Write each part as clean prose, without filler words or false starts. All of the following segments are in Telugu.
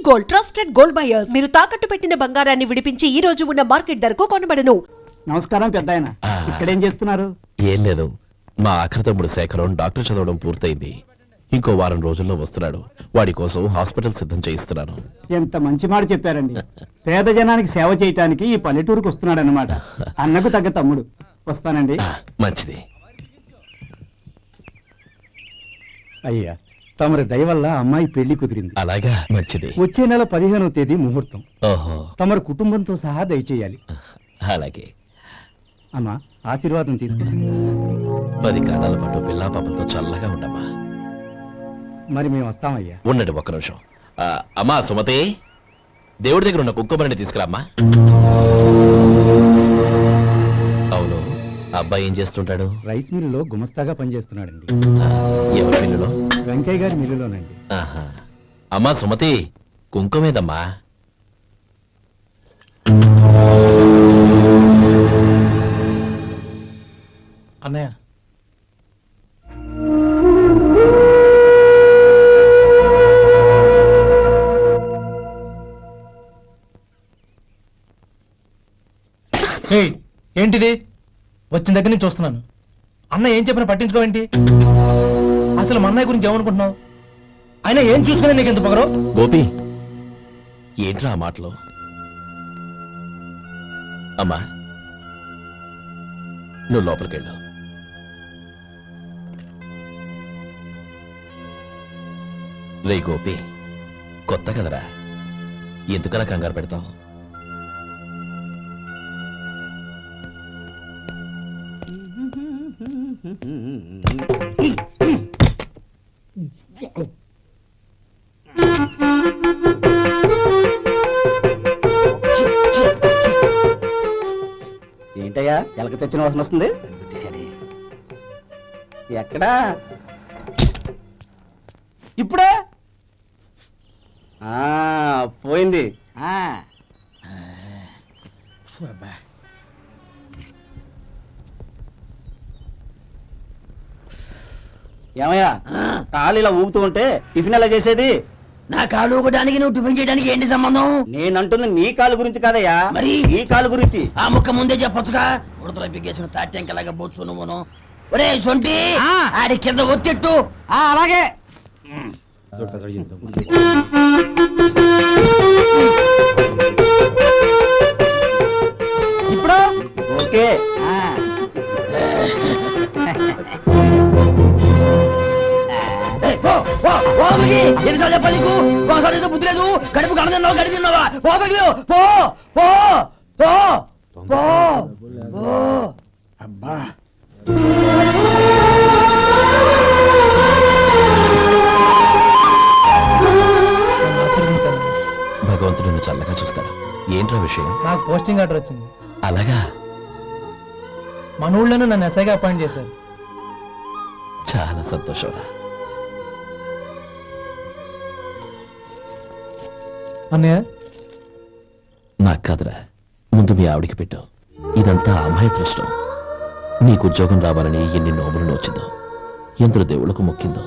Gold trusted gold buyers. మీరు తాకట్టు పెట్టిన బంగారాన్ని విడిపించి ఈ రోజు ఉన్న మార్కెట్ ధరకు కొనబడను. నమస్కారం పెద్దాయన. ఇక్కడేం చేస్తున్నారు? ఏం లేదు, మా ఆఖరి తమ్ముడు శేఖరం డాక్టర్ చదవడం పూర్తయింది. ఇంకో వారం రోజుల్లో వస్తున్నాడు. వాడి కోసం హాస్పిటల్ సిద్ధం చేయిస్తున్నాను. ఎంత మంచి మాట చెప్పారండి. పేద జనానికి సేవ చేయటానికి ఈ పల్లెటూరుకు వస్తున్నాడు అన్నమాట. అన్నకు తగ్గ తమ్ముడు. వస్తానండి. మంచిది. అయ్యా, తమరి దయ వల్ల అమ్మాయి పెళ్లి కుదిరింది. అలాగా, మంచిది. వచ్చే నెల 15వ తేదీ ముహూర్తం. ఓహో. తమరు కుటుంబంతో సహా దయచేయాలి. అలాగే. అమ్మా, ఆశీర్వాదం తీసుకుంటాం. 10 కాలాల పాటు పిల్లా పాపలతో చల్లగా ఉండమ్మా. మరి మేము వస్తామయ్యా. ఉండండి ఒక్క నిమిషం. అమ్మా సుమతి, దేవుడి దగ్గర ఉన్న కుంకుమని తీసుకురామ్మా. అవును, అబ్బాయి ఏం చేస్తుంటాడు? రైస్ మిల్లులో గుమస్తాగా పనిచేస్తున్నాడండి. ఎవరి మిల్లులో? వెంకయ్య గారి మిల్లులోనండి. అమ్మా సుమతి, కుంకుమేదమ్మా. అన్నయ్య, ఏంటిది? వచ్చిన దగ్గర నుంచి చూస్తున్నాను. అన్న ఏం చెప్పినా పట్టించుకోవేంటి? అసలు మా అన్నయ్య గురించి ఏమనుకుంటున్నావు? ఆయన ఏం చూసుకునే నీకు ఎంత పొగరు? గోపి, ఏంట్రా ఆ మాటలు? అమ్మా, నువ్వు లోపలికెళ్ళు. రే గోపి, కొత్త కదరా, ఎందుకలా కంగారు పెడతావు? ఏంటయ్యా, ఎలక తెచ్చిన వాసన వస్తుంది? ఎక్కడా? ఇప్పుడే పోయింది. ఏమయ్యా, కాలు ఇలా ఊగుతూ ఉంటే టిఫిన్ ఎలా చేసేది? నా కాలు ఊగడానికి నువ్వు టిఫిన్ చేయడానికి ఏంటి సంబంధం? నేనంటుంది నీ కాలు గురించి కాదయ్యా, మరి ఈ కాలు గురించి. ఆ ముక్క ముందే చెప్పొచ్చుగా. ఉడతల పిగేసిన తాట్యంకలాగా బొచ్చు నువ్వును. ఒరే సొంటి, ఆడి కింద ఒత్తిట్టు. అలాగే. ఇప్పుడు ఓకే. ఎన్నిసార్లు చెప్పాలి నీకు? ఒకసారి బుద్ధి లేదు. కడుపు గడ తిన్నావా, గడి తిన్నావా? పో పో పో పో పో పో. అబ్బా, భగవంతుడు నిన్ను చల్లగా చూస్తాడు. ఏంట్రా విషయం? నాకు పోస్టింగ్ ఆర్డర్ వచ్చింది. అలాగా? మన ఊళ్ళోనే నన్ను ఎస్ఐగా అపాయింట్ చేశారు. చాలా సంతోషంరా. అన్నయ్య, నాకు కాదురా, ముందు మీ ఆవిడికి పెట్టావు. ఇదంతా అమ్మాయి దృష్టం. నీకు ఉద్యోగం రావాలని ఎన్ని నోములు నోచిందో, ఎందరో దేవుళ్లకు మొక్కిందో.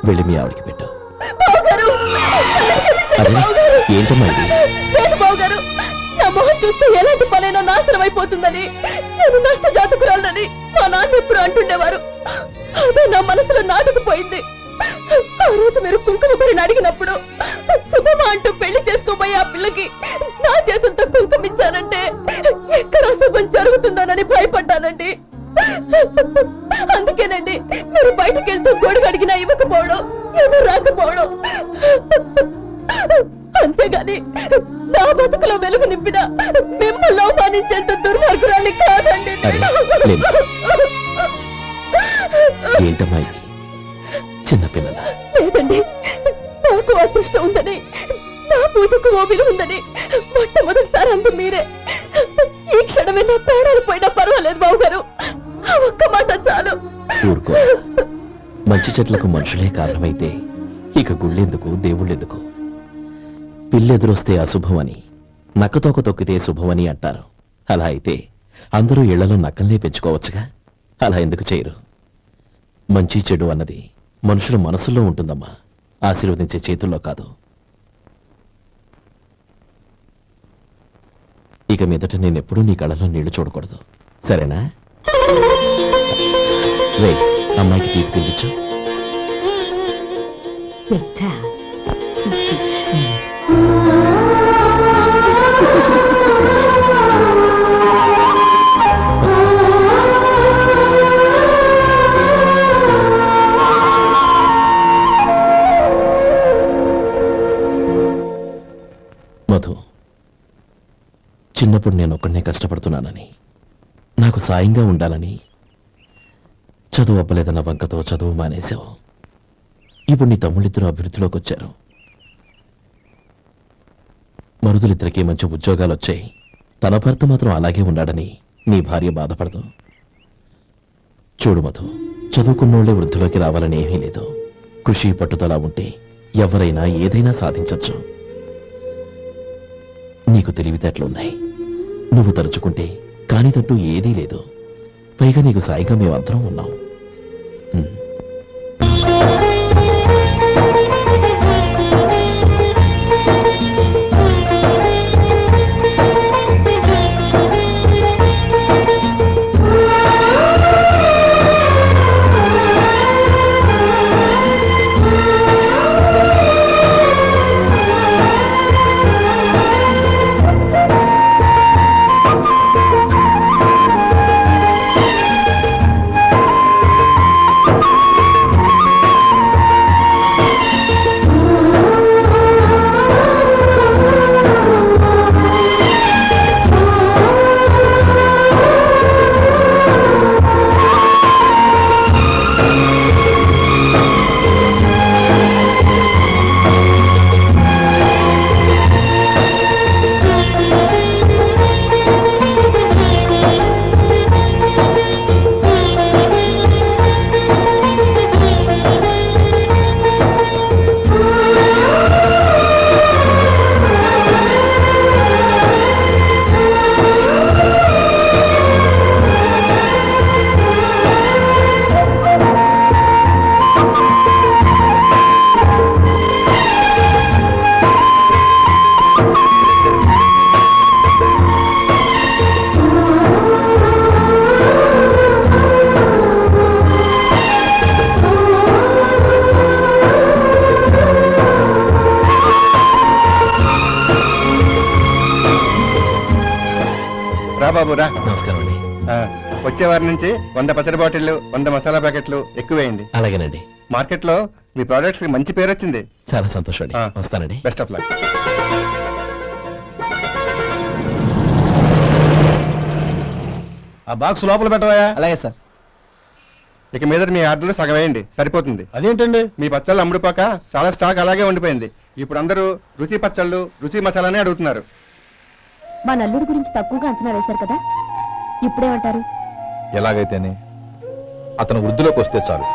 వెళ్ళి మీ ఆవిడికి పెట్టావు. అరే, ఏంటమ్మా ఇది? నా మొహం చూస్తే ఎలాంటి పనైనా నాశనం అయిపోతుందని, నేను నష్ట జాతకురాలని మా నాన్న ఎప్పుడు అంటుండేవారు. అదే నా మనసులో నాటుకుపోయింది. ఆ రోజు మీరు కుంకుమ భరిని అడిగినప్పుడు శుభమా అంటూ పెళ్లి చేసుకోబోయే ఆ పిల్లకి నా చేతులతో కుంకుమించానంటే ఎక్కడ శుభం జరుగుతుందోనని భయపడ్డానండి. అందుకేనండి మీరు బయటకు వెళ్తూ గొడుగు అడిగినా ఇవ్వకపోవడం, ఏదో రాకపోవడం. అంతేగాని నా బతుకులో వెలుగు నింపిన మిమ్మల్ని అవమానించేంత దుర్మార్గురాలి కాదండి. ఏంటమ్మా ఇది? చిన్నపిల్లల లేదండి, నాకు అదృష్టం ఉందని, నా పూజకు ఓ విలువ ఉందని మొట్టమొదటిసారి అందు మీరే. ఈ క్షణమే నా ప్రాణాలు పోయినా పర్వాలేదు బాబు గారు. ఒక్క మాట చాలు. ఊరుకో. మంచి చెట్లకు మనుషులే కారణమైతే ఇక గుళ్ళెందుకు, దేవుళ్ళెందుకు? పిల్లెదురొస్తే అశుభమని, నక్కతోక తొక్కితే శుభమని అంటారు. అలా అయితే అందరూ ఇళ్లలో నక్కల్నే పెంచుకోవచ్చుగా, అలా ఎందుకు చేయరు? మంచి చెడు అన్నది మనుషుల మనసుల్లో ఉంటుందమ్మా, ఆశీర్వదించే చేతుల్లో కాదు. ఇక మీదట నేనెప్పుడూ నీ కళ్ళలో నీళ్లు చూడకూడదు, సరేనా? రే, అమ్మాయికి తీపి తినిపించు. మధు, చిన్నప్పుడు నేను ఒక్కడనే కష్టపడుతున్నానని, నాకు సాయంగా ఉండాలని చదువు అవ్వలేదన్న వంకతో చదువు మానేశావు. ఇప్పుడు నీ తమ్ముళ్ళిద్దరూ అభివృద్ధిలోకి వచ్చారు. మరుదులిద్దరికీ మంచి ఉద్యోగాలు వచ్చాయి. తన భర్త మాత్రం అలాగే ఉన్నాడని నీ భార్య బాధపడదు. చూడు మధు, చదువుకున్నోళ్లే వృద్ధిలోకి రావాలని ఏమీ లేదు. కృషి పట్టుదల ఉంటే ఎవరైనా ఏదైనా సాధించొచ్చు. నీకు తెలివితేటలున్నాయి. నువ్వు తలుచుకుంటే కానిదంటూ ఏదీ లేదు. పైగా నీకు సాయిగా మేమందరం ఉన్నాం. బాబు రా. నమస్కారం అండి. వచ్చే వారి నుంచి 100 పచ్చడి బాటిళ్లు 100 మసాలా ప్యాకెట్లు ఎక్కువేయండి. అలాగేనండి. మార్కెట్ లో మీ ప్రోడక్ట్స్ కి మంచి పేరు వచ్చింది. చాలా సంతోషం అండి. వస్తానండి. Best of luck. ఆ బాక్స్ లోపల పెట్టవా? అలాగే సార్. ఇక మీద మీ ఆర్డర్లు సగం వేయండి, సరిపోతుంది. అదేంటండి? మీ పచ్చళ్ళు అమ్ముడుపోక చాలా స్టాక్ అలాగే ఉండిపోయింది. ఇప్పుడు అందరూ రుచి పచ్చళ్ళు రుచి మసాలానే అడుగుతున్నారు. మా నల్లుడి గురించి తక్కువగా అంచనా వేశారు కదా, ఇప్పుడేమంటారు? ఎలాగైతేనే అతను వృద్ధిలోకి వస్తే చాలు.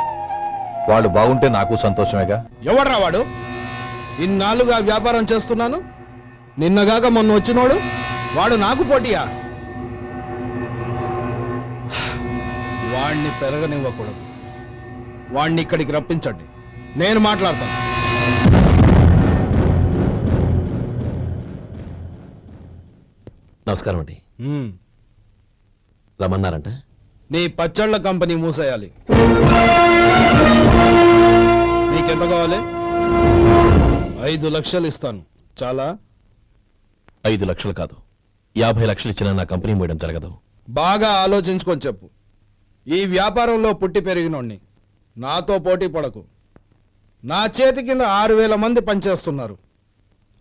వాళ్ళు బాగుంటే నాకు సంతోషమేగా. ఎవడ్రా వాడు? ఇన్నాళ్ళుగా వ్యాపారం చేస్తున్నాను, నిన్నగాక మొన్న వచ్చినోడు వాడు నాకు పోటీయా? వాణ్ణి పెరగనివ్వకూడదు. వాణ్ణి ఇక్కడికి రప్పించండి, నేను మాట్లాడతాను. నమస్కారం అండి. రమ్మన్నారంట? నీ పచ్చళ్ళ కంపెనీ మూసేయాలి. నీకెంత కావాలి? 5 లక్షలు ఇస్తాను. చాలా? 5 లక్షలు కాదు, 50 లక్షలు ఇచ్చినా నా కంపెనీ మూయడం జరగదు. బాగా ఆలోచించుకొని చెప్పు. ఈ వ్యాపారంలో పుట్టి పెరిగినోడిని, నాతో పోటీ పడకు. నా చేతి కింద 6,000 మంది పనిచేస్తున్నారు.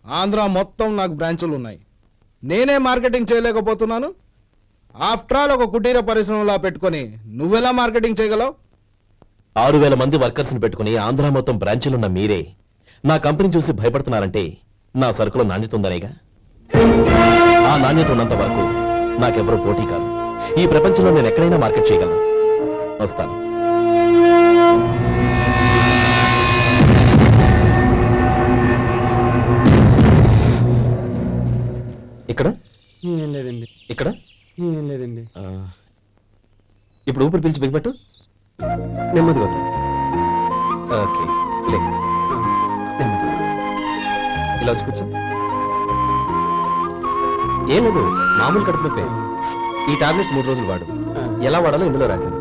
ఆంధ్ర మొత్తం నాకు బ్రాంచులు ఉన్నాయి. నేనే మార్కెటింగ్ చేయలేకపోతున్నాను. ఆఫ్టర్ ఆల్ ఒక కుటీర పరిశ్రమలా పెట్టుకొని నువ్వెలా మార్కెటింగ్ చేయగలవు? 6,000 మంది వర్కర్స్ని పెట్టుకుని ఆంధ్ర మొత్తం బ్రాంచీలున్న మీరే నా కంపెనీ చూసి భయపడుతున్నారంటే నా సరుకులో నాణ్యత ఉందనేగా. ఆ నాణ్యత ఉన్నంత వరకు నాకెవరూ పోటీ కాదు. ఈ ప్రపంచంలో నేను ఎక్కడైనా మార్కెట్ చేయగలను. వస్తాను. ఇక్కడ ఇక్కడ ఏం లేదండి. ఇప్పుడు ఊపిరి పీల్చి బిగపట్టు. నెమ్మదిగా వదిలేయ్. ఓకే లే. నెమ్మదిగా. ఇలా వచ్చి కూర్చో. ఏం లేదు, మామూలు కడుపు నొప్పే. ఈ టాబ్లెట్స్ 3 రోజులు వాడు. ఎలా వాడాలో ఇందులో రాశాను.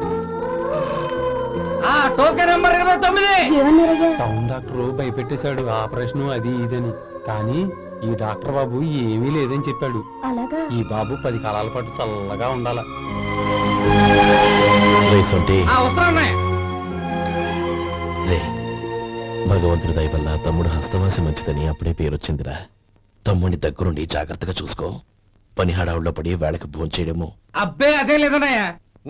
Token number 29. ఏమన్నారయ్యా? టౌన్ డాక్టర్ భయపెట్టేశాడు, ఆపరేషన్ అది ఇదని. కానీ ఈ డాక్టర్ బాబు ఏమీ లేదని చెప్పాడు. అలాగా? ఈ బాబు 10 కాలాల పాటు చల్లగా ఉండాల. రే, భగవంతుడి దయ వల్ల తమ్ముడు హస్తవాసి మంచిదని అప్పుడే పేరొచ్చిందిరా. తమ్ముడిని దగ్గరుండి జాగ్రత్తగా చూసుకో. పని హడావుల్లో పడి వేళకి భోంచేయడము. అబ్బే అదే లేదన్నయ్య.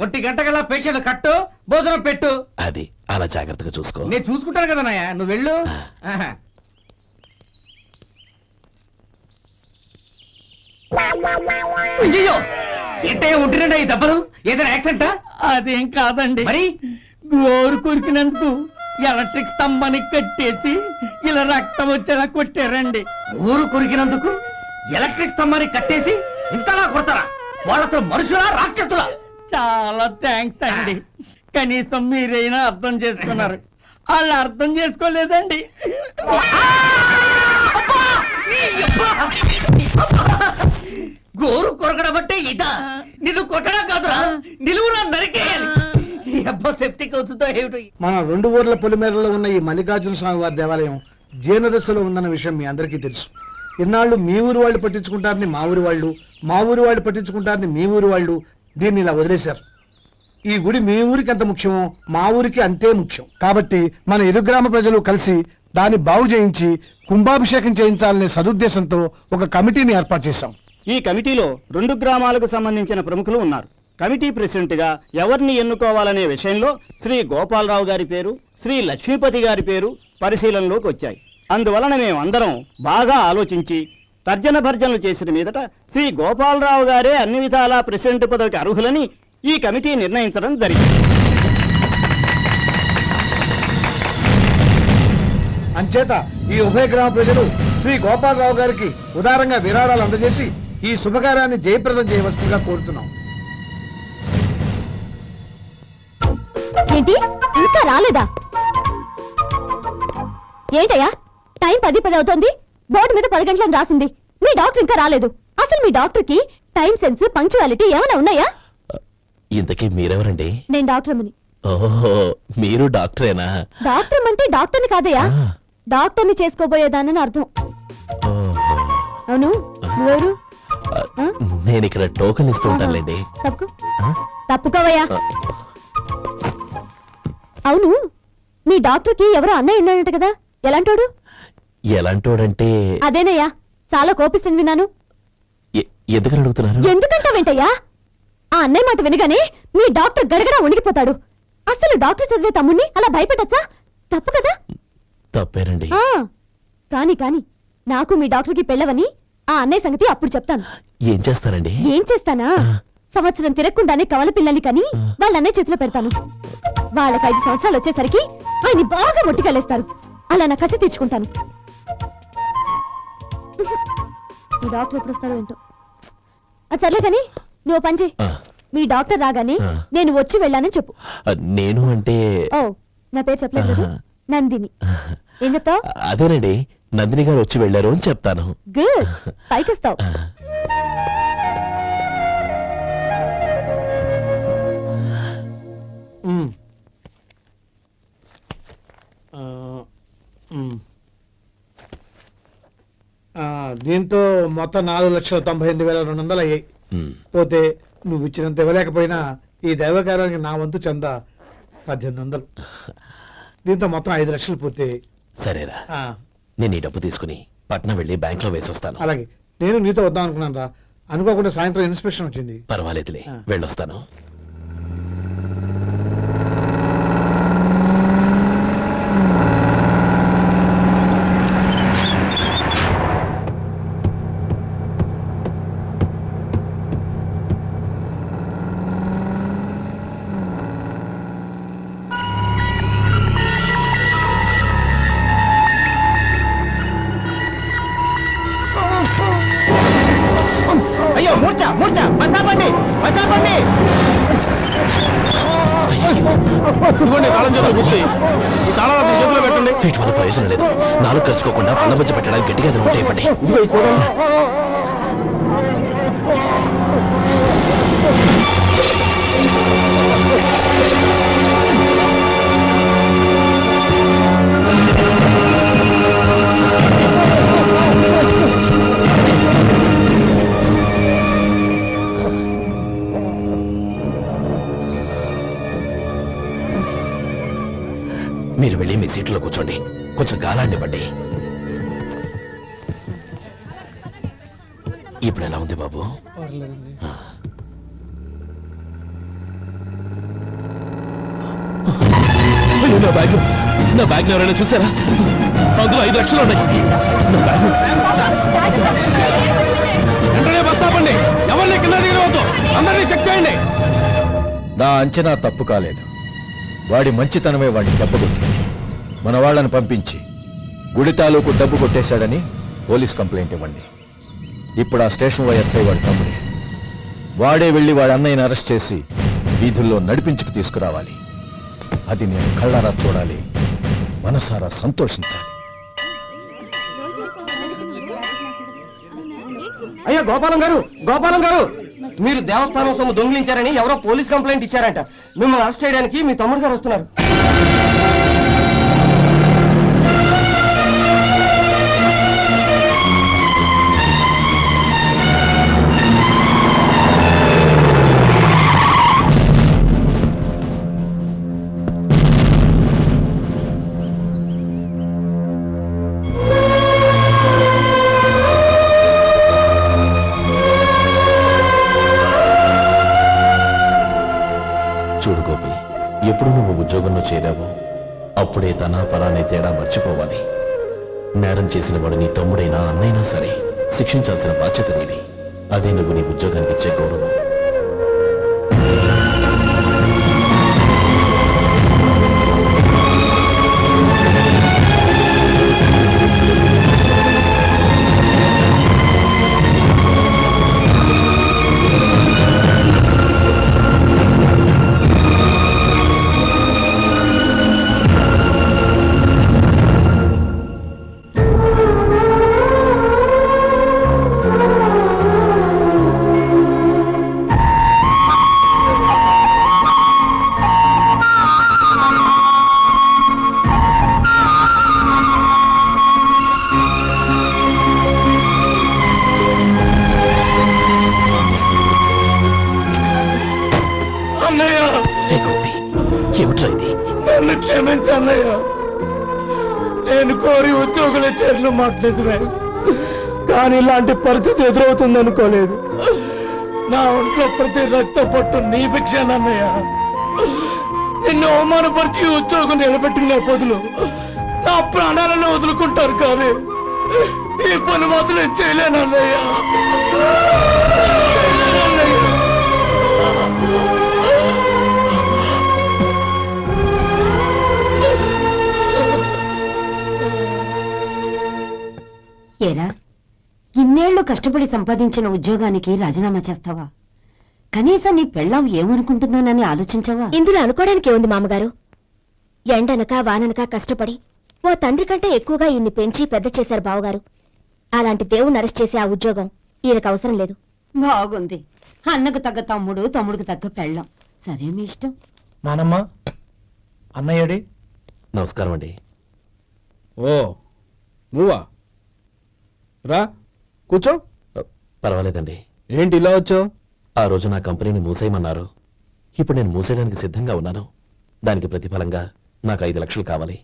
1 గంట కల్లా పేషెంట్ కట్టు, భోజనం పెట్టు. అది అలా జాగ్రత్తగా చూసుకో. నేను చూసుకుంటాను కదన్నయ్య, నువ్వు వెళ్ళు. ఆహా. అయ్యో, ఏంటయ్యా ఉంటున్నాడా ఈ దెబ్బలు? ఏదైనా యాక్సిడెంటా? అదేం కాదండి, మరి గోరు కొరికినందుకు ఎలక్ట్రిక్ స్తంభానికి కట్టేసి ఇలా రక్తం వచ్చేలా కొట్టారండి. ఊరు కొరికినందుకు ఎలక్ట్రిక్ స్తంభాన్ని కట్టేసి ఇంతలా కొడతారా? వాళ్ళతో మనుషులా రాక్షసులా? చాలా థ్యాంక్స్ అండి, కనీసం మీరైనా అర్థం చేసుకున్నారు. వాళ్ళు అర్థం చేసుకోలేదండి. గోరు కొరకడం అంటే ఇదా? నిన్ను కొట్టడం కాదురా, నిలువురా నరికేయాలి. సెప్టిక్ అవుతుందో ఏమిటో. మన 2 ఊర్ల పొలిమేరలో ఉన్న ఈ మల్లికార్జున స్వామి వారి దేవాలయం జీర్ణదశలో ఉందన్న విషయం మీ అందరికీ తెలుసు. ఇన్నాళ్ళు మీ ఊరు వాళ్ళు పట్టించుకుంటారని మా ఊరి వాళ్ళు, మా ఊరి వాళ్ళు పట్టించుకుంటారని మీ ఊరి వాళ్ళు దీన్ని ఇలా వదిలేశారు. ఈ గుడి మీ ఊరికి ఎంత ముఖ్యమో మా ఊరికి అంతే ముఖ్యం. కాబట్టి మన ఇరు గ్రామ ప్రజలు కలిసి దాన్ని బాగు చేయించి కుంభాభిషేకం చేయించాలనే సదుద్దేశంతో ఒక కమిటీని ఏర్పాటు చేశాం. ఈ కమిటీలో 2 గ్రామాలకు సంబంధించిన ప్రముఖులు ఉన్నారు. కమిటీ ప్రెసిడెంట్ గా ఎవరిని ఎన్నుకోవాలనే విషయంలో శ్రీ గోపాలరావు గారి పేరు, శ్రీ లక్ష్మీపతి గారి పేరు పరిశీలనలోకి వచ్చాయి. అందువలన మేమందరం బాగా ఆలోచించి తర్జన భర్జనలు చేసిన మీదట శ్రీ గోపాలరావు గారే అన్ని విధాలా ప్రెసిడెంట్ పదవికి అర్హులని ఈ కమిటీ నిర్ణయించడం జరిగింది. అంచేత ఈ ఉభయ గ్రామ ప్రజలు శ్రీ గోపాలరావు గారికి ఉదారంగా విరాళాలు అందజేసి ఈ శుభకార్యాన్ని జయప్రదం చేయవలసిందిగా కోరుతున్నాం. ఏంటి, ఇంకా రాలేదా? ఏంటయ్యా, టైం 10 అవుతోంది, బోర్డు మీద 10 గంటలను రాసింది. మీ డాక్టర్ ఇంకా రాలేదు. అసలు మీ డాక్టర్ కి టైం సెన్స్, పంక్చువాలిటీ ఏమైనా ఉన్నాయా? ఇంతకీ మీరెవరండి? నేను డాక్టర్మని. ఓహో, మీరు డాక్టరేనా? డాక్టర్ అంటే డాక్టర్ని కాదయ్యా, డాక్టర్ని చేసుకోబోయేదానని అర్థం. ఓహో. అవును, నువ్వెవరు? నేను ఇక్కడ టోకెన్ ఇస్తూ ఉంటానులేండి. తప్పుకోవయ్యా. అవును, మీ డాక్టర్ కి ఎవరో అన్నయ్య ఉన్నాడంట కదా, ఎలాంటోడు? ఎలాంటోడంటే అదేనయ్యా, చాలా కోపిస్తుంది విన్నాను. ఎందుకని అడుగుతున్నారు? ఎందుకంటావేంటయ్యా? ఆ అన్నయ్య మాట వినగానే మీ డాక్టర్ గడగడా ఉణిగిపోతాడు. అసలు డాక్టర్ చదివే తమ్ముణ్ణి అలా భయపెట్టచ్చా? తప్పు కదా? తప్పేనండి. కాని నాకు మీ డాక్టర్ కి పెళ్ళవని ఆ అన్నయ్య సంగతి అప్పుడు చెప్తాను. ఏం చేస్తారండి? ఏం చేస్తానా, సంవత్సరం తిరగకుండానే కవల పిల్లల్ని కని వాళ్ళ అన్నయ్య చేతిలో పెడతాను. వాళ్ళకి 5 సంవత్సరాలు వచ్చేసరికి ఆయన్ని బాగా మొట్టికెళ్ళేస్తారు. అలా నా కసి తీర్చుకుంటాను. మీ డాక్టర్ ఎప్పుడు వస్తారో ఏంటో. అది సర్లే కానీ నువ్వు పని చేయి. మీ డాక్టర్ రాగానే నేను వచ్చి వెళ్ళానని చెప్పు. నేను అంటే ఓ, నా పేరు చెప్పలేదు కదా, నందిని. ఏం చెప్తావు? అదేనండి, నందిని గారు వచ్చి వెళ్ళారు అని చెప్తాను. గుడ్, పైకొస్తావు. దీంతో మొత్తం 4,98,200 అయ్యాయి. పోతే నువ్వు ఇచ్చినంత ఇవ్వలేకపోయినా ఈ దైవకార్యానికి నా వంతు చంద 1800. దీంతో మొత్తం 5 లక్షలు పూర్తయ్యాయి. సరేరా, నేను ఈ డబ్బు తీసుకుని పట్నం వెళ్ళి బ్యాంక్ లో వేసి వస్తాను. అలాగే, నేను నీతో వద్దాం అనుకున్నాను రా, అనుకోకుండా సాయంత్రం ఇన్స్పెక్షన్ వచ్చింది. పర్వాలేదులే, వెళ్ళొస్తాను. అయ్యో, మూర్చ మూర్చ, బస్ ఆపండి. వీటి వల్ల ప్రయోజనం లేదు. నాలుగు ఖర్చుకోకుండా పళ్ళ మధ్య పెట్టడానికి గట్టిగా అది ఉంటాయి పడి. మీరు వెళ్ళి మీ సీట్లో కూర్చోండి, కొంచెం గాలాండి బండి. ఇప్పుడు ఎలా ఉంది బాబు? నా బ్యాగ్ ఎవరైనా చూసారా? అందులో 5 లక్షలు ఉన్నాయి. వెంటనే బస్ ఆపండి, ఎవరిని కింద దిగవద్దు, అందరినీ చెక్ చేయండి. నా అంచనా తప్పు కాలేదు. వాడి మంచితనమే వాడిని దెబ్బకొట్టి మన వాళ్ళని పంపించి గుడి తాలూకు డబ్బు కొట్టేశాడని పోలీస్ కంప్లైంట్ ఇవ్వండి. ఇప్పుడు ఆ స్టేషన్ ఎస్ఐ వాడి తమ్ముడే. వాడే వెళ్ళి వాడి అన్నయ్యని అరెస్ట్ చేసి వీధుల్లో నడిపించుకు తీసుకురావాలి. అది నేను కళ్ళారా చూడాలి, మనసారా సంతోషించాలి. అయ్యా గోపాలం గారు, మీరు దేవస్థానం సొమ్ము దొంగిలించారని ఎవరో పోలీస్ కంప్లైంట్ ఇచ్చారంట. మిమ్మల్ని అరెస్ట్ చేయడానికి మీ తమ్ముడు గారు వస్తున్నారు. చూడు గోపి, ఎప్పుడు నువ్వు ఉద్యోగంలో చేరావో అప్పుడే తన పరానే తేడా మర్చిపోవాలి. నేరం చేసిన వాడు నీ తమ్ముడైనా అన్నైనా సరే శిక్షించాల్సిన బాధ్యత నీది. అదే నువ్వు నీ ఉద్యోగానికి ఇచ్చే గౌరవం. నన్ను క్షమించన్నయ్య. నేను కోరి ఉద్యోగుల చేతులు మాట నిజమే, కానీ ఇలాంటి పరిస్థితి ఎదురవుతుంది అనుకోలేదు. నా ఒంట్లో ప్రతి రక్త పట్టు నీ భిక్షానన్నయ్య. నిన్ను అవమానపరిచి ఉద్యోగం నిలబెట్టుకునే బదులు నా ప్రాణాలను వదులుకుంటారు, కానీ ఈ పని మాత్రం చేయలేనన్నయ్య. ఏరా, ఇన్నేళ్లు కష్టపడి సంపాదించిన ఉద్యోగానికి రాజీనామా చేస్తావా? కనీసం నీ పెళ్ళాం ఏమనుకుంటుందోనని ఆలోచించావా? ఇందులో అనుకోవడానికి ఏముంది మామగారు? ఎండనక వాననక కష్టపడి ఓ తండ్రి కంటే ఎక్కువగా ఈయన్ని పెంచి పెద్ద చేశారు బావగారు. అలాంటి దేవుణ్ణి అరెస్ట్ చేసే ఆ ఉద్యోగం ఈయనకు అవసరం లేదు. బాగుంది. అన్నకు తగ్గ తమ్ముడు, తమ్ముడికి తగ్గ పెళ్ళాం. సరే, మీ ఇష్టం. నానమ్మ, అన్నయ్యడి. నమస్కారం అండి. ఓ నువ్వా? రా కూర్చో. పర్వాలేదండి. ఏంటి ఇలా వచ్చావు? ఆ రోజు నా కంపెనీని మూసేయమన్నారు. ఇప్పుడు నేను మూసేయడానికి సిద్ధంగా ఉన్నాను. దానికి ప్రతిఫలంగా నాకు 5 లక్షలు కావాలి.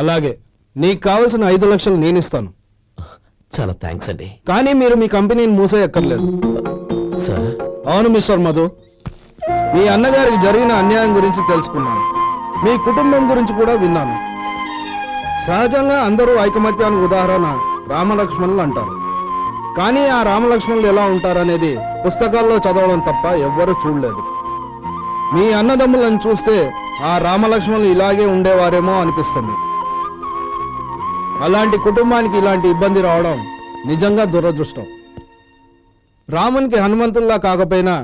అలాగే, నీకు కావలసిన 5 లక్షలు నేను ఇస్తాను. చాలా థ్యాంక్స్ అండి. కానీ మీరు మీ కంపెనీని మూసేయక్కర్లేదు. సార్? అవును మిస్టర్ మధు, మీ అన్నగారికి జరిగిన అన్యాయం గురించి తెలుసుకున్నాను. మీ కుటుంబం గురించి కూడా విన్నాను. సహజంగా అందరూ ఐకమత్యానికి ఉదాహరణ రామలక్ష్మణులు అంటారు. కానీ ఆ రామలక్ష్మణులు ఎలా ఉంటారనేది పుస్తకాల్లో చదవడం తప్ప ఎవ్వరూ చూడలేదు. మీ అన్నదమ్ములను చూస్తే ఆ రామలక్ష్మణులు ఇలాగే ఉండేవారేమో అనిపిస్తుంది. అలాంటి కుటుంబానికి ఇలాంటి ఇబ్బంది రావడం నిజంగా దురదృష్టం. రామునికి హనుమంతుల్లా కాకపోయినా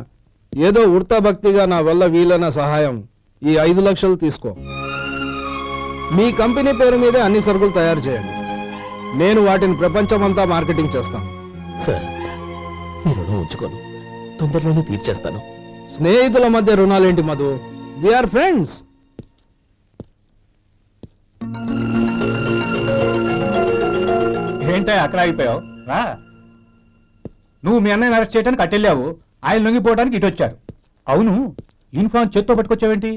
ఏదో భక్తిగా నా వల్ల వీలైన సహాయం ఈ 5 లక్షలు తీసుకో. మీ కంపెనీ పేరు మీదే అన్ని సరుకులు తయారు చేయండి. నేను వాటిని ప్రపంచమంతా మార్కెటింగ్ చేస్తాను. సార్ మీ రుణం ఉంచుకోను, తొందరలోనే తీర్చేస్తాను. స్నేహితుల మధ్య రుణాలేంటి మధు? Are friends. ఏంటో అక్కడ ఆగిపోయావు రా. నువ్వు మీ అన్నయ్యని అరెస్ట్ చేయడానికి అట్టెళ్ళావు, ఆయన లొంగిపోవడానికి ఇటు వచ్చారు. అవును, యూనిఫామ్ చేత్తో పట్టుకొచ్చావేంటి?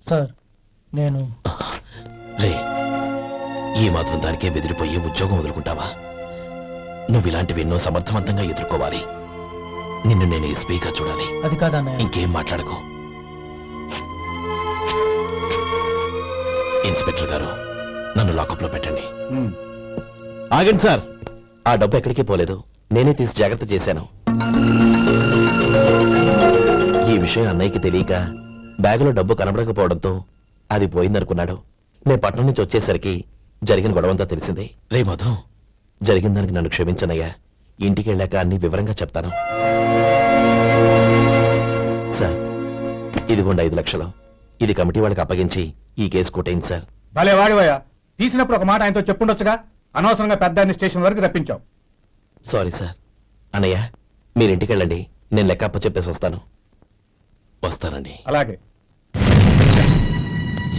సార్ నేను రే, ఈ మాత్రం దానికే బెదిరిపోయి ఉద్యోగం వదులుకుంటావా? నువ్వు ఇలాంటివి ఎన్నో సమర్థవంతంగా ఎదుర్కోవాలి. నిన్ను నేను ఎస్పీగా చూడాలి. అది కాదన్నయ్య. ఇంకేం మాట్లాడకు. ఇన్స్పెక్టర్ గారు, నన్ను లాకప్ లో పెట్టండి. ఆగండి సార్, ఆ డబ్బు ఎక్కడికి పోలేదు, నేనే తీసి జాగ్రత్త చేశాను. ఈ విషయం అన్నయ్యకి తెలియక బ్యాగులో డబ్బు కనబడకపోవడంతో అది పోయిందనుకున్నాడు. నేను పట్నం నుంచి వచ్చేసరికి జరిగిన గొడవంతా తెలిసింది. రే మధు, జరిగిన దానికి నన్ను క్షమించనయ్యా. ఇంటికి వెళ్ళాక అన్ని వివరంగా చెప్తాను. సార్, ఇదిగోండి 5 లక్షలు. ఇది కమిటీ వాళ్ళకి అప్పగించి ఈ కేసు కొట్టేయండి సార్. భలే వాడివయ్యా, తీసినప్పుడు ఒక మాట ఆయనతో చెప్పుండొచ్చుగా. అనవసరంగా పెద్ద స్టేషన్ వరకు రప్పించావు. Sorry sir. అన్నయ్య, మీరు ఇంటికి వెళ్ళండి, నేను లెక్క అప్ప చెప్పేసి వస్తానండి. అలాగే.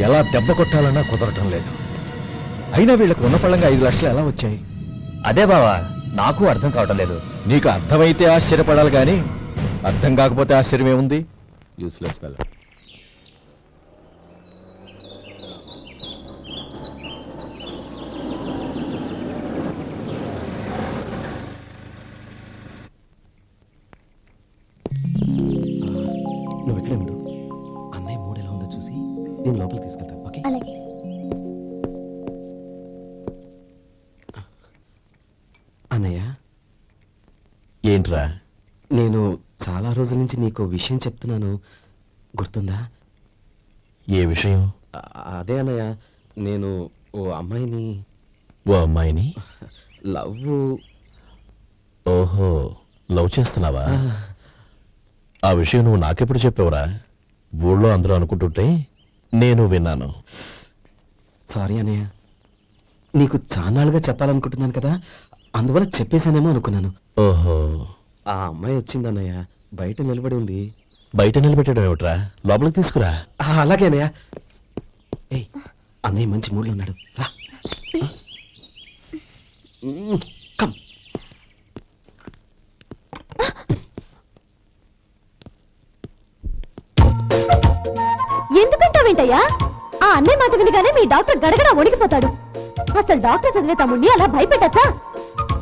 ఎలా దెబ్బ కొట్టాలన్నా కుదరటం లేదు. అయినా వీళ్ళకు ఉన్న పళ్ళంగా 5 లక్షలు ఎలా వచ్చాయి? అదే బావా, నాకు అర్థం కావటం లేదు. నీకు అర్థమైతే ఆశ్చర్యపడాలి కానీ అర్థం కాకపోతే ఆశ్చర్యమే ఉంది. Useless fellow. నువ్వు ఎక్కడే ఉండు, అన్నయ్య మూడు ఎలా ఉందో చూసి నేను లోపలికి తీసుకెళ్తాను. ఓకే? అలాగే. అన్నయ్య, ఏంట్రా? నేను చాలా రోజుల నుంచి నీకు విషయం చెప్తున్నాను, గుర్తుందా? ఏ విషయం? అదే అన్నయ్య, నేను ఓ అమ్మాయిని లవ్. ఓహో, లవ్ చేస్తున్నావా? ఆ విషయం నువ్వు నాకెప్పుడు చెప్పావురా? ఊళ్ళో అందరూ అనుకుంటుంటే నేను విన్నాను. సారీ అన్నయ్య, నీకు చాన్నాళ్ళుగా చెప్పాలనుకుంటున్నాను కదా, అందువల్ల చెప్పేశానేమో అనుకున్నాను. ఓహో, ఆ అమ్మాయి వచ్చిందన్నయ్య, బయట నిలబడి ఉంది. బయట నిలబెట్టడం ఏమిట్రా? లోపలికి తీసుకురా. అలాగే అన్నయ్య. ఏయ్, అన్నయ్య మంచి మూడ్లో ఉన్నాడు, రా. కమ్. ఎందుకంటావేంటయ్యా? ఆ అన్నయ్య మాట వినగానే మీ డాక్టర్ గడగడ వణికిపోతాడు. అసలు డాక్టర్ చదివే తమ్ముడిని అలా భయపెట్టచ్చా?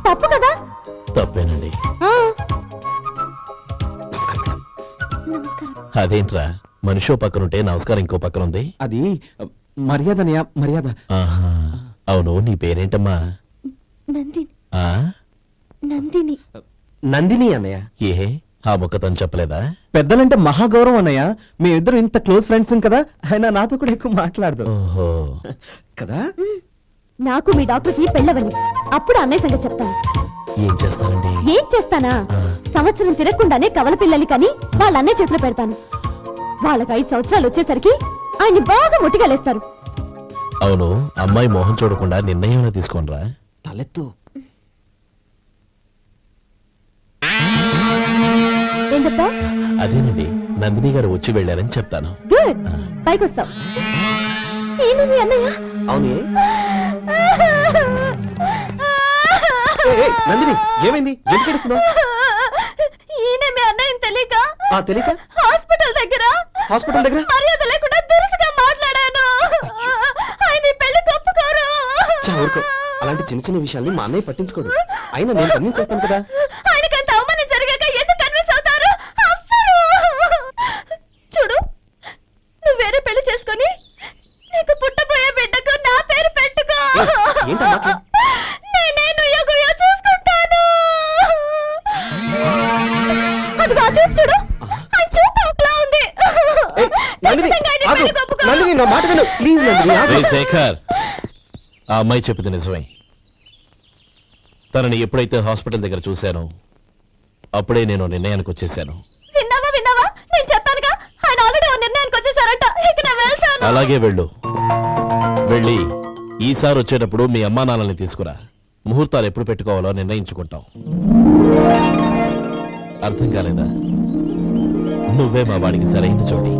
తప్పు కదా? తప్పేనండి. నమస్కారం. అదేంట్రా, మనిషో పక్కనుంటే నమస్కారం ఇంకో పక్కన ఉంది? అది మర్యాదనయ్యా, మర్యాద. అవును, నీ పేరేంటమ్మా? నందిని. ఆ? నందిని. నందిని అన్నయ్య. ఏ, ఆ ముఖతను చెప్పలేదా? పెద్దలంటే మహాగౌరవం అన్నయ్య, మేమిద్దరు ఇంత క్లోజ్ ఫ్రెండ్స్ కదా, ఆయన నాతో కూడా ఎక్కువ మాట్లాడదు. ఓహో, కదా? నాకు మీ డాక్టర్కి పెళ్ళవని, అప్పుడు అన్నయ్య సంగతి చెప్తాను. ఏం చేస్తానండి? ఏం చేస్తానా? సంవత్సరం తిరగకుండానే కవల పిల్లల్ని కని వాళ్ళ అన్నయ్య చేతిలో పెడతాను. వాళ్ళకి 5 సంవత్సరాలు వచ్చేసరికి ఆయన్ని బాగా ముట్టిగలేస్తారు. అవును, అమ్మాయి మోహం చూడకుండా నిర్ణయం తీసుకోనరా? తలెత్తు. ఏం చెప్తా? అదేనండి, నందిని గారు వచ్చి వెళ్ళారని చెప్తాను. గుడ్, పైకొస్తావు. ఏంటి మీ అన్నయ్య? అవునే. నందిని, ఏమైంది? ఎందుకు ఏడుస్తున్నావ్? ఈయన మీ అన్నయ్యని తెలియక తెలియక హాస్పిటల్ దగ్గర మర్యాద లేకుండా దురుసుగా మాట్లాడాను. ఆయన ఈ పెళ్లి ఒప్పుకోరు. ఊరుకో, అలాంటి చిన్న చిన్న విషయాల్ని మా అన్నయ్య పట్టించుకోడు. అయినా నేను కన్విన్స్ చేస్తాను కదా. ఆయనకంత అవమానం జరిగాక ఎందుకు కన్విన్స్ అవుతారు? చూడు, నువ్వు వేరే పెళ్లి చేసుకొని నీకు పుట్టబోయే బిడ్డకు నా పేరు పెట్టుకో. నేనే నుయ్యగుయ్య చూసుకుంటాను. అదిగో ఆ చూపు చూడు, ఆ చూపు ఒకలా ఉంది. శేఖర్, ఆ అమ్మాయి చెప్పింది నిజమే. తనని ఎప్పుడైతే హాస్పిటల్ దగ్గర చూశానో అప్పుడే నేను నిర్ణయానికి వచ్చేసాను. విన్నావా నేను చెప్పానుగా ఆయన ఆల్రెడీ ఓ నిర్ణయానికి వచ్చేసారట. ఇక నేను వెళ్తాను. అలాగే వెళ్ళి ఈసారి వచ్చేటప్పుడు మీ అమ్మా నాన్నల్ని తీసుకురా. ముహూర్తాలు ఎప్పుడు పెట్టుకోవాలో నిర్ణయించుకుంటాం. అర్థం కాలేదా? నువ్వే మా వాడికి సరైన చోటి.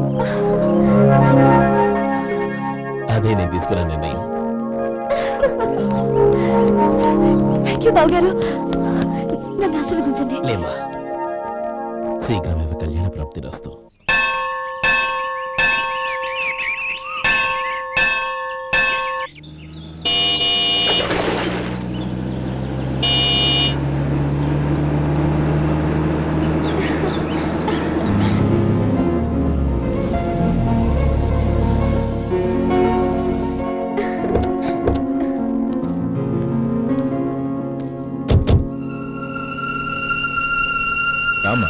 అదే నేను తీసుకున్న నిర్ణయం. బావగారు నన్ను ఆశీర్వదించండి. లేమా, శీఘ్రమేవ కళ్యాణ ప్రాప్తి రస్తు. రామ్మా.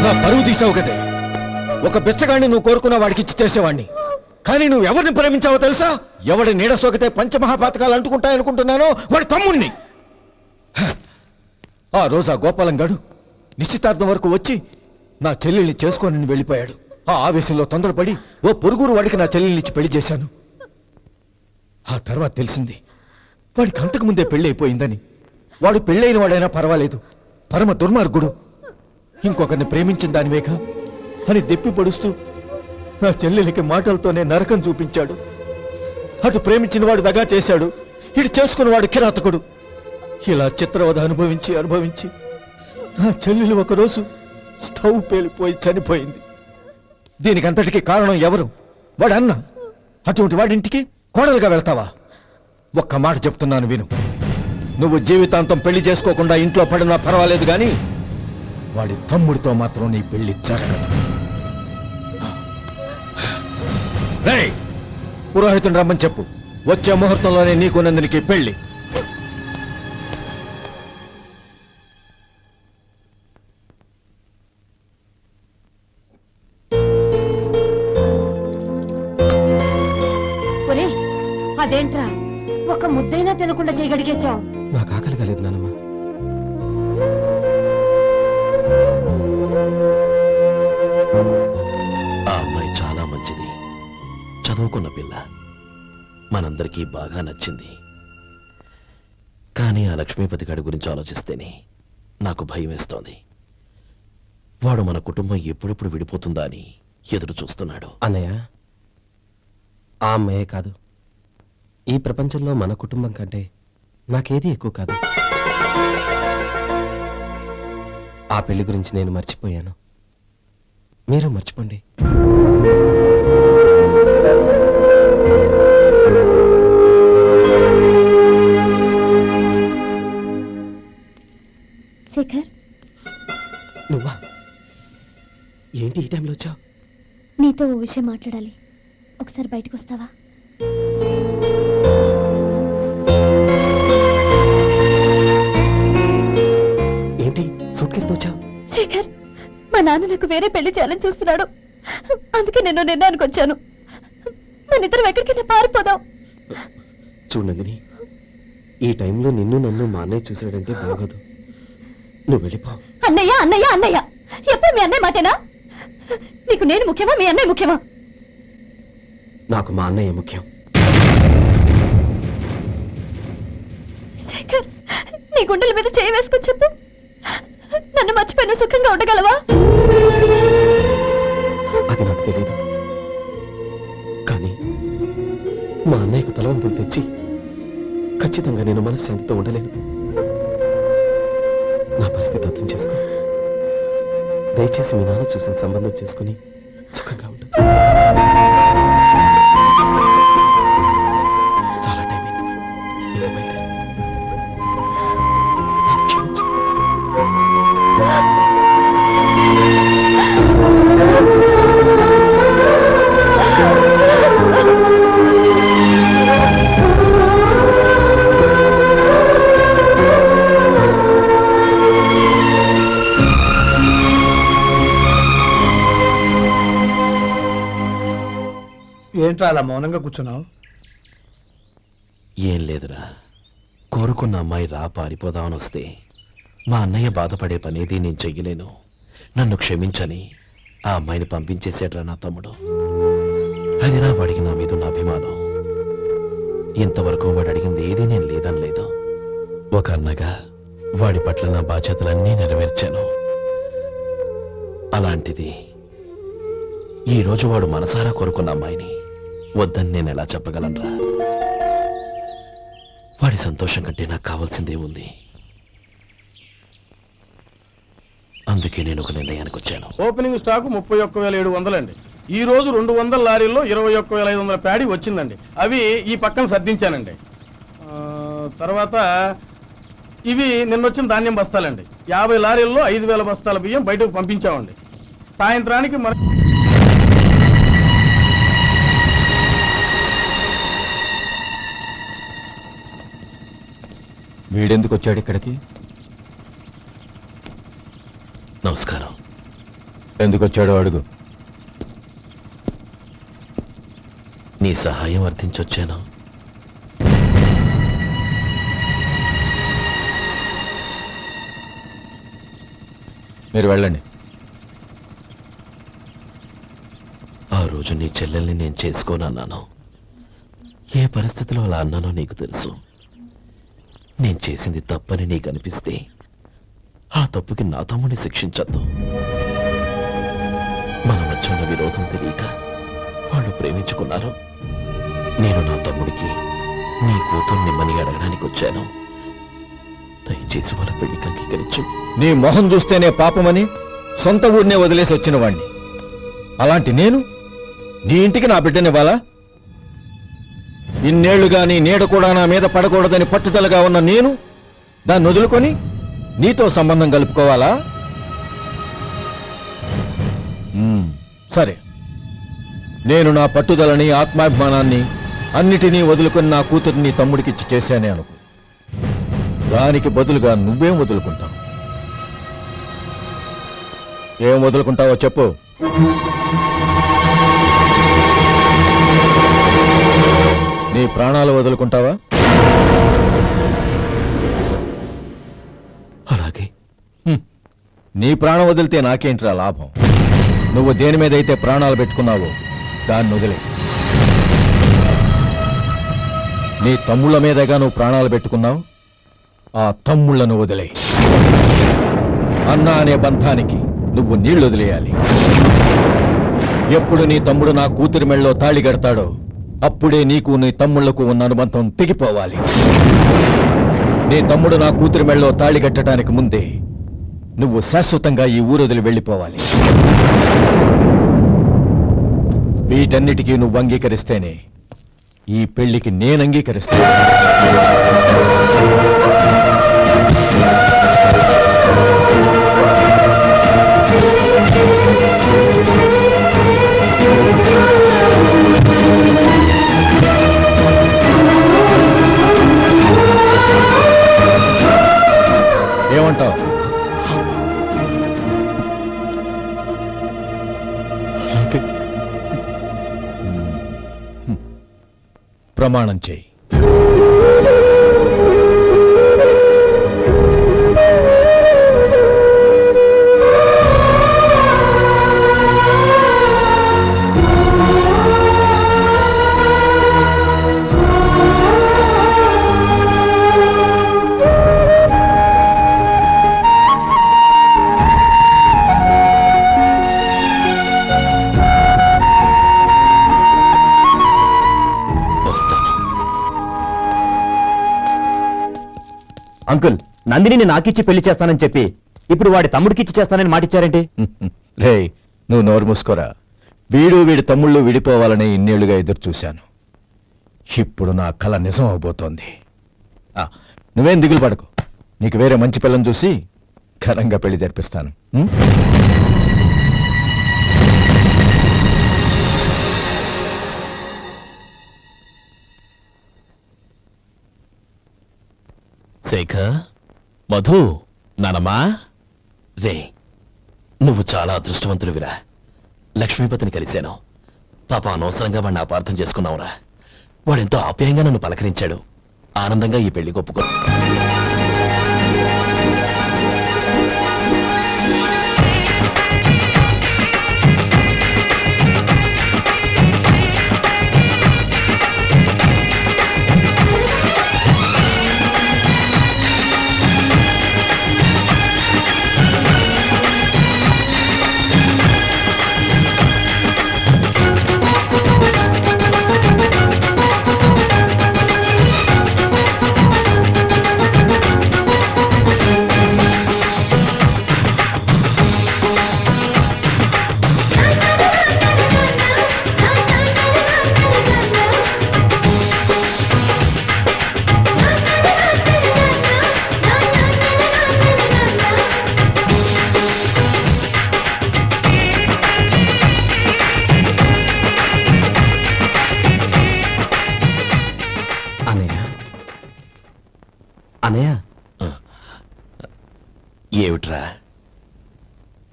నా పరువు తీసావు కదే. ఒక బిచ్చగాడిని నువ్వు కోరుకున్న వాడికి ఇచ్చి చేసేవాడిని. కానీ నువ్వు ఎవరిని ప్రేమించావో తెలుసా? ఎవడి నీడ సోకితే పంచమహాపాతకాలు అంటుకుంటాయనుకుంటున్నానో వాడి తమ్ముణ్ణి. ఆ రోజు ఆ గోపాలం గాడు నిశ్చితార్థం వరకు వచ్చి నా చెల్లెల్ని చేసుకొని వెళ్ళిపోయాడు. ఆ ఆవేశంలో తొందరపడి ఓ పొరుగురు వాడికి నా చెల్లెల్ని ఇచ్చి పెళ్లి చేశాను. ఆ తర్వాత తెలిసింది వాడికి అంతకుముందే పెళ్లి అయిపోయిందని. వాడు పెళ్ళైన వాడైనా పర్వాలేదు, పరమ దుర్మార్గుడు. ఇంకొకరిని ప్రేమించిన దానివేగా అని దెప్పి పొడుస్తూ నా చెల్లెలికి మాటలతోనే నరకం చూపించాడు. అటు ప్రేమించిన వాడు దగా చేశాడు, ఇటు చేసుకున్నవాడు కిరాతకుడు. ఇలా చిత్రవధ అనుభవించి నా చెల్లెలు ఒకరోజు స్టవ్ పేలిపోయి చనిపోయింది. దీనికంతటికీ కారణం ఎవరు? వాడు అన్న. అటువంటి వాడింటికి కోడలుగా వెళ్తావా? ఒక్క మాట చెప్తున్నాను విను. నువ్వు జీవితాంతం పెళ్లి చేసుకోకుండా ఇంట్లో పడినా పర్వాలేదు, కానీ వాడి తమ్ముడితో మాత్రం నీ పెళ్లి జరగదు. రేయ్, పురోహితుని రమ్మని చెప్పు. వచ్చే ముహూర్తంలోనే నీకు నందినికి పెళ్లి. అదేంట్రా ఒక ముద్దైనా తినకుండా చేయగడిగేశావు? నాకు ఆకలి కాలేదు నానమ్మ. ఆ అమ్మాయి చాలా మంచిది, చదువుకున్న పిల్ల, మనందరికీ బాగా నచ్చింది. కానీ ఆ లక్ష్మీపతి గారి గురించి ఆలోచిస్తేనే నాకు భయం వేస్తోంది. వాడు మన కుటుంబం ఎప్పుడెప్పుడు విడిపోతుందా అని ఎదురు చూస్తున్నాడు. అన్నయ్య, ఆ అమ్మాయే కాదు, ఈ ప్రపంచంలో మన కుటుంబం కంటే నాకేది ఎక్కువ కాదు. ఆ పెళ్లి గురించి నేను మర్చిపోయాను, మీరు మర్చిపోండి. శేఖర్, నువ్వా? ఏంటి ఈ టైంలో వచ్చావు? నీతో ఓ విషయం మాట్లాడాలి, ఒకసారి బయటకు వస్తావా? ఏంటి సూట్ కేసుతో వచ్చావు? శేఖర్, మా నాన్న నాకు వేరే పెళ్లి చేయాలని చూస్తున్నాడు. అందుకే నేను నిర్ణయానికి వచ్చాను. మన ఇద్దరం ఎక్కడికైనా పారిపోదాం. చూడు నందిని, ఈ టైంలో నిన్ను నన్ను మా అన్నయ్య చూశాడంటే బాగోదు. నువ్వు వెళ్ళిపో. అన్నయ్య అన్నయ్య అన్నయ్య, ఎప్పుడు మీ అన్నయ్య మాటేనా? నీకు నేను ముఖ్యమా, మీ అన్నయ్య ముఖ్యమా? నాకు మా అన్నయ్య ముఖ్యం. శేఖర్, నీ గుండెల మీద చేయి వేసుకొని చెప్పు, నన్ను మర్చిపోయిన సుఖంగా ఉండగలవా? అది నాకు తెలియదు, కానీ మా అన్నయ్యకు తలవంపులు తెచ్చి ఖచ్చితంగా నేను మనశ్శాంతితో ఉండలేను. నా పరిస్థితి అర్థం చేసుకో. దయచేసి మీ నాన్న చూసిన సంబంధం చేసుకుని సుఖంగా ఉంటుంది. చాలా టైం అయింది, ఇంకా బయలుదేరు. క్షమించు. ఏంట్రా అలా మౌనంగా కూర్చున్నావు? ఏం లేదురా, కోరుకున్న అమ్మాయి రా పారిపోదామని వస్తే మా అన్నయ్య బాధపడే పనేది నేను చెయ్యలేను, నన్ను క్షమించని ఆ అమ్మాయిని పంపించేసాడ్రా నా తమ్ముడు. అది నా వాడికి నా మీద ఉన్న అభిమానం. ఇంతవరకు వాడు అడిగింది ఏదీ నేను లేదనలేదు. ఒక అన్నగా వాడి పట్ల నా బాధ్యతలన్నీ నెరవేర్చాను. అలాంటిది ఈరోజు వాడు మనసారా కోరుకున్న అమ్మాయిని వద్దని నేను ఎలా చెప్పగలనురా? వాడి సంతోషం కంటే నాకు కావాల్సిందే ఉంది. అందుకే నేను ఒక నిర్ణయానికి వచ్చాను. ఓపెనింగ్ స్టాక్ 31,700 అండి. ఈ రోజు 200 లారీల్లో 21,500 ప్యాడీ వచ్చిందండి. అవి ఈ పక్కన సర్దించానండి. తర్వాత ఇవి నిన్నొచ్చిన ధాన్యం బస్తాలండి. 50 లారీల్లో 5,000 బస్తాల బియ్యం బయటకు పంపించామండి. సాయంత్రానికి మన వీడెందుకు వచ్చాడు ఇక్కడికి? నమస్కారం. ఎందుకు వచ్చాడో అడుగు. నీ సహాయం అర్థించొచ్చాను. మీరు వెళ్ళండి. ఆ రోజు నీ చెల్లెల్ని నేను చేసుకోనన్నాను. ఏ పరిస్థితిలో అలా అన్నానో నీకు తెలుసు. నేను చేసింది తప్పని నీకు అనిపిస్తే ఆ తప్పుకి నా తమ్ముడిని శిక్షించద్దు. మన మధ్య ఉన్న విరోధం తెలియక వాళ్ళు ప్రేమించుకున్నారు. నేను నా తమ్ముడికి నీ కూతుర్ని మని అడగడానికి వచ్చాను. దయచేసి వాళ్ళ పెళ్లికి అంగీకరించు. నీ మొహం చూస్తేనే పాపమని సొంత ఊరినే వదిలేసి వచ్చిన వాణ్ణి. అలాంటి నేను నీ ఇంటికి నా బిడ్డనివ్వాలా? ఇన్నేళ్లుగా నీ నీడ కూడా నా మీద పడకూడదని పట్టుదలగా ఉన్న నేను దాన్ని వదులుకొని నీతో సంబంధం కలుపుకోవాలా? సరే, నేను నా పట్టుదలని ఆత్మాభిమానాన్ని అన్నిటినీ వదులుకొని నా కూతురిని తమ్ముడికిచ్చి చేశానే అనుకో. దానికి బదులుగా నువ్వేం వదులుకుంటావు? ఏం వదులుకుంటావో చెప్పు. నీ ప్రాణాలు వదులుకుంటావా? అలాగే. నీ ప్రాణం వదిలితే నాకేంట్రా లాభం? నువ్వు దేని మీద అయితే ప్రాణాలు పెట్టుకున్నావో దాన్ని వదిలే. నీ తమ్ముళ్ళ మీదగా నువ్వు ప్రాణాలు పెట్టుకున్నావు, ఆ తమ్ముళ్లను వదిలే. అన్న అనే బంధానికి నువ్వు నీళ్లు వదిలేయాలి. ఎప్పుడు నీ తమ్ముడు నా కూతురి మెళ్ళలో తాళి కడతాడో అప్పుడే నీకు నీ తమ్ముళ్లకు ఉన్న అనుబంధం తెగిపోవాలి. నీ తమ్ముడు నా కూతురి మెళ్ళలో తాళి కట్టడానికి ముందే నువ్వు శాశ్వతంగా ఈ ఊరొదిలి వెళ్ళిపోవాలి. వీటన్నిటికీ నువ్వు అంగీకరిస్తేనే ఈ పెళ్లికి నేను అంగీకరిస్తాను. ఏమంటావు? ప్రమాణం చేయి. అంకుల్, నందిని నాకిచ్చి పెళ్లి చేస్తానని చెప్పి ఇప్పుడు వాడి తమ్ముడికిచ్చి చేస్తానని మాటిచ్చారేంటి? రే, నువ్వు నోరు మూసుకోరా. వీడి తమ్ముళ్ళు విడిపోవాలని ఇన్నేళ్లుగా ఎదురు చూశాను. ఇప్పుడు నా కల నిజం అవబోతోంది. నువ్వేం దిగులు పడకు. నీకు వేరే మంచి పిల్లని చూసి ఘనంగా పెళ్లి జరిపిస్తాను. శేఖర్, మధు, నానమ్మా, రే, నువ్వు చాలా అదృష్టవంతుడివిరా. లక్ష్మీపతిని కలిశాను. పాప అనవసరంగా వాడిని అపార్థం చేసుకున్నావురా. వాడెంతో ఆప్యాయంగా నన్ను పలకరించాడు. ఆనందంగా ఈ పెళ్లి ఒప్పుకో. అనయ్య, ఏమిట్రా?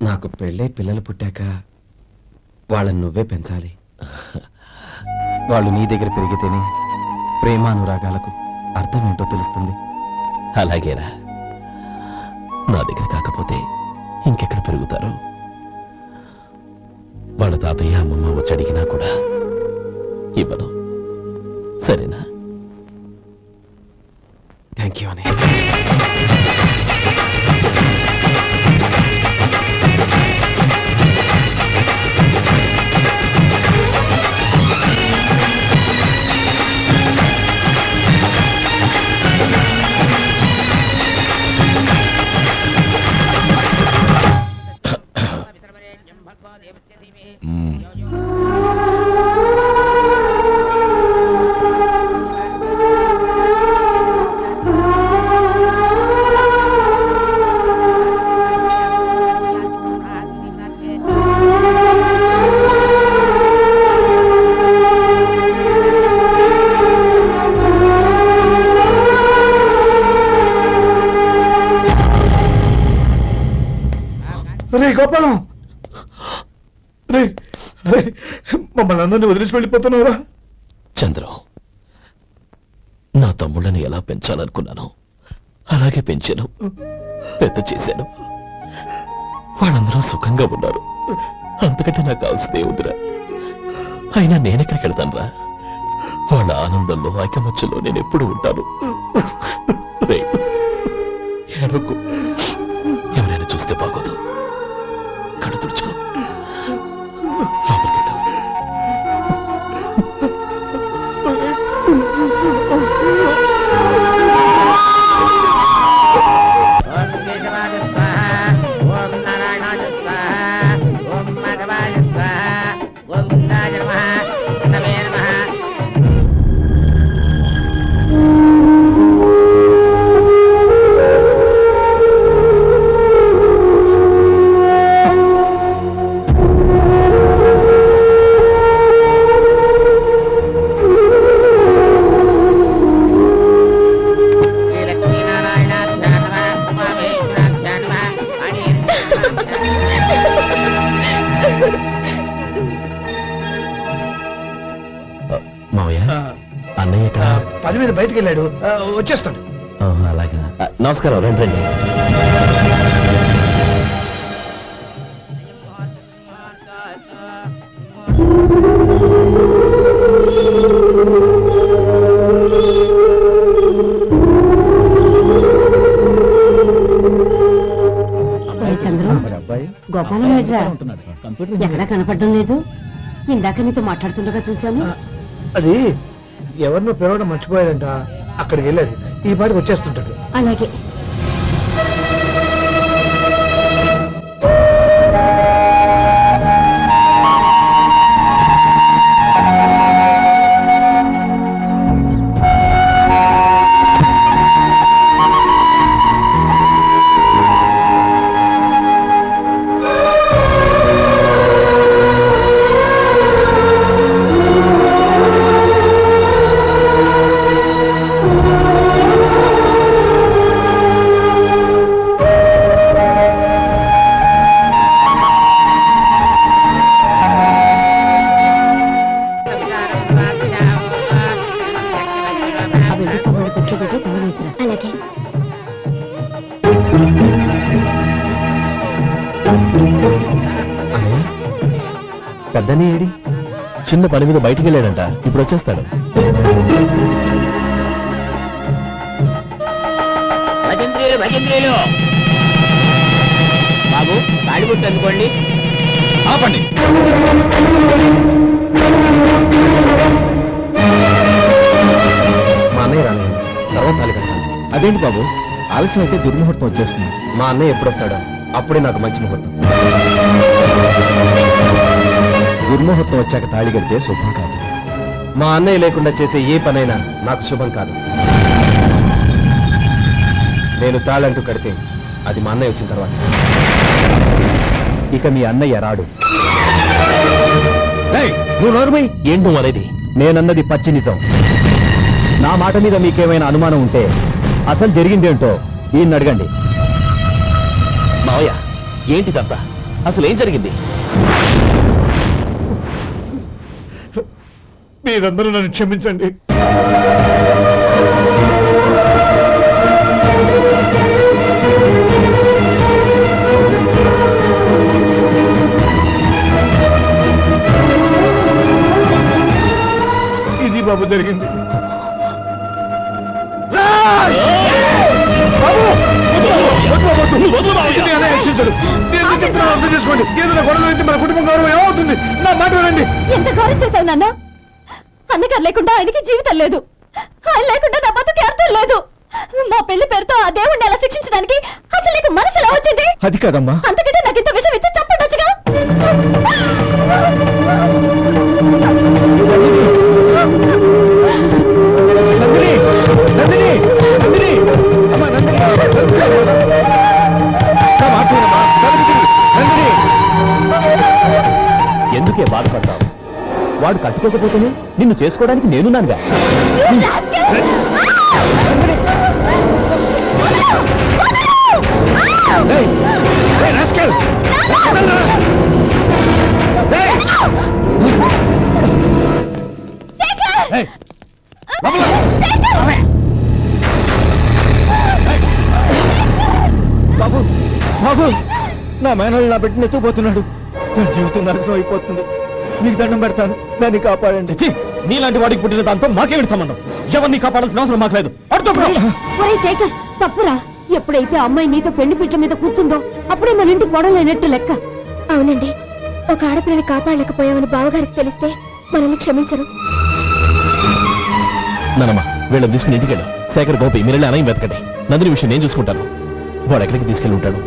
నాకు పెళ్ళై పిల్లలు పుట్టాక వాళ్ళని నువ్వే పెంచాలి. వాళ్ళు నీ దగ్గర పెరిగితేనే ప్రేమానురాగాలకు అర్థం ఏంటో తెలుస్తుంది. అలాగేరా. నా దగ్గర కాకపోతే ఇంకెక్కడ పెరుగుతారు? వాళ్ళ తాతయ్య అమ్మమ్మ వచ్చి అడిగినా కూడా ఇవ్వను. సరేనా? థ్యాంక్ యూ అనయ్య. రే గోపాలం, రే రే మమ్మల్ని అందరినీ వదిలేసి వెళ్ళిపోతున్నావురా? చంద్రం, నా తమ్ముళ్ళని ఎలా పెంచాలనుకున్నానో అలాగే పెంచాను, పెద్ద చేశాను. వాళ్ళందరూ సుఖంగా ఉన్నారు. అంతకంటే నాకు కావాల్సిందే ఉందిరా. అయినా నేనెక్కడికి వెళ్తానురా? వాళ్ళ ఆనందంలో ఐకమత్యంలో నేను ఎప్పుడు ఉంటాను. ఏడవకు. ఎవరైనా చూస్తే బాగోదు. కళ్ళు తుడుచుకో. లోపలికి వెళ్తాం. అన్నయ్య ఎక్కడ? పని మీద బయటకు వెళ్ళాడు, వచ్చేస్తాడు. అలాగా. నమస్కారం. రండి రండి. గోపాలం ఎక్కడా కనపడడం లేదు. ఇందాక నీతో మాట్లాడుతుండగా చూశాను. అది ఎవరినో పిలవడం మర్చిపోయాడంట, అక్కడికి వెళ్ళాడు. ఈ పాటికి వచ్చేస్తుంటాడు. అలాగే. పెద్దని ఏడి చిన్న పని మీద బయటికి వెళ్ళాడంట, ఇప్పుడు వచ్చేస్తాడు. భజంత్రీలు భజంత్రీలు బాబు తాడిబుట్టు అందుకోండి. ఆపండి. మా అన్నయ్య రాలేదు, తర్వాత తాళి కట్టాలి. అదేంటి బాబు, ఆలస్యం అయితే దుర్ముహూర్తం వచ్చేస్తుంది. మా అన్నయ్య ఎప్పుడు వస్తాడో అప్పుడే నాకు మంచి ముహూర్తం. దుర్ముహూర్తం వచ్చాక తాళి కడితే శుభం కాదు. మా అన్నయ్య లేకుండా చేసే ఏ పనైనా నాకు శుభం కాదు. నేను తాళంటూ కడితే అది మా అన్నయ్య వచ్చిన తర్వాత. ఇక మీ అన్నయ్య రాడు. నువ్వు నోరుమై. ఏంటో అనేది? నేనన్నది పచ్చి నిజం. నా మాట మీద మీకేమైనా అనుమానం ఉంటే అసలు జరిగిందేంటో ఈయన్ని అడగండి. మావయ్య, ఏంటిదంతా? అసలు ఏం జరిగింది? మీరందరూ నన్ను క్షమించండి. ఇది బాబు జరిగింది. అర్థం చేసుకోండి. ఏదైనా గొడవ అయితే మన కుటుంబం గౌరవం ఏమవుతుంది? నా మాట వినండి. ఎంత గౌరవం చేశావు నాన్న? అన్నగారు లేకుండా ఆయనకి జీవితం లేదు, ఆయన లేకుండా నా బతుకి అర్థం లేదు. మా పెళ్లి పేరుతో ఆ దేవుణ్ణి ఎలా శిక్షించడానికి అసలు నీకు మనసు ఎలా వచ్చింది? అది కాదమ్మా. అంతకంటే నాకు ఇంత విషయం ఇచ్చి చెప్పండొచ్చుగా. నందిని నందిని నందిని అమ్మా నందిని నందిని ఎందుకే బాధపడతావు? వాడు కట్టుకోకపోతేనే నిన్ను చేసుకోవడానికి నేనున్నానుగా. బాబు బాబు, నా మేనల్ని నా బిడ్డను ఎత్తుకుపోతున్నాడు. నా జీవితం నాశనం అయిపోతుంది. మీకు దండం పెడతాను, దాన్ని కాపాడండి. నీలాంటి వాడికి పుట్టిన దాంతో మాకేమిటి సంబంధం? ఎవరిని కాపాడాల్సిన అవసరం మాకు లేదు. ఒరేయ్ శేఖర్, తప్పురా. ఎప్పుడైతే అమ్మాయి నీతో పెళ్లి పీటల మీద కూర్చుందో అప్పుడే మన ఇంటికి గొడవలేనట్టు లెక్క. అవునండి, ఒక ఆడపిల్లని కాపాడలేకపోయామని బావగారికి తెలిస్తే మనల్ని క్షమించరు. నానమ్మ, వీళ్ళని తీసుకుని ఇంటికి వెళ్ళు. శేఖర్, గోపి, మీరెళ్ళి అన్నయ్య వెతకండి. నందిని విషయం నేను చూసుకుంటాను. వాడు ఎక్కడికి తీసుకెళ్ళి ఉంటాడు?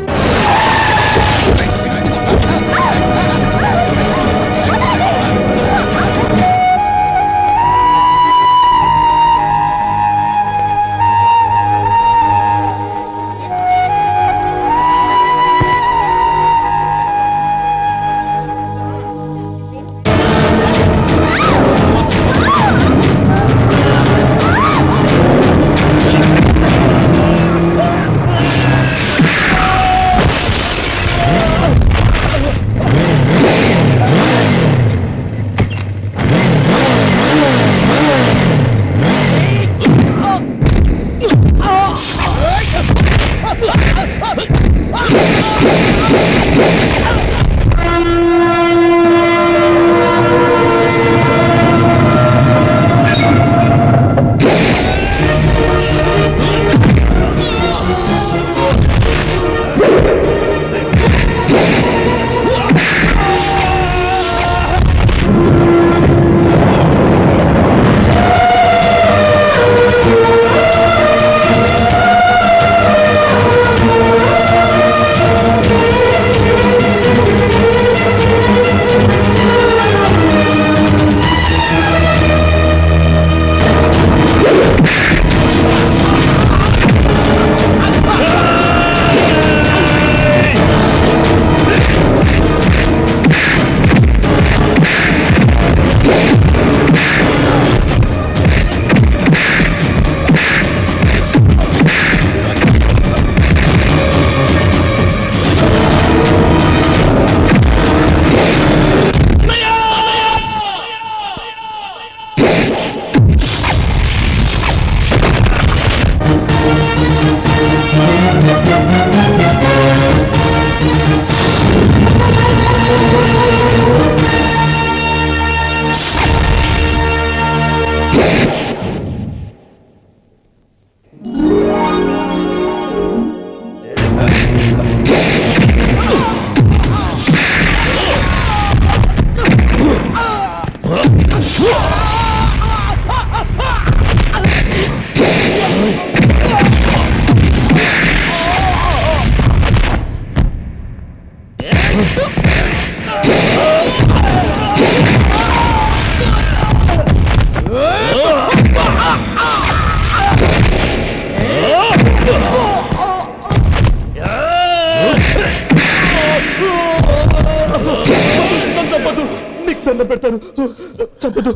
చంపదు, నీకు దండం పెడతాను, చంపదు.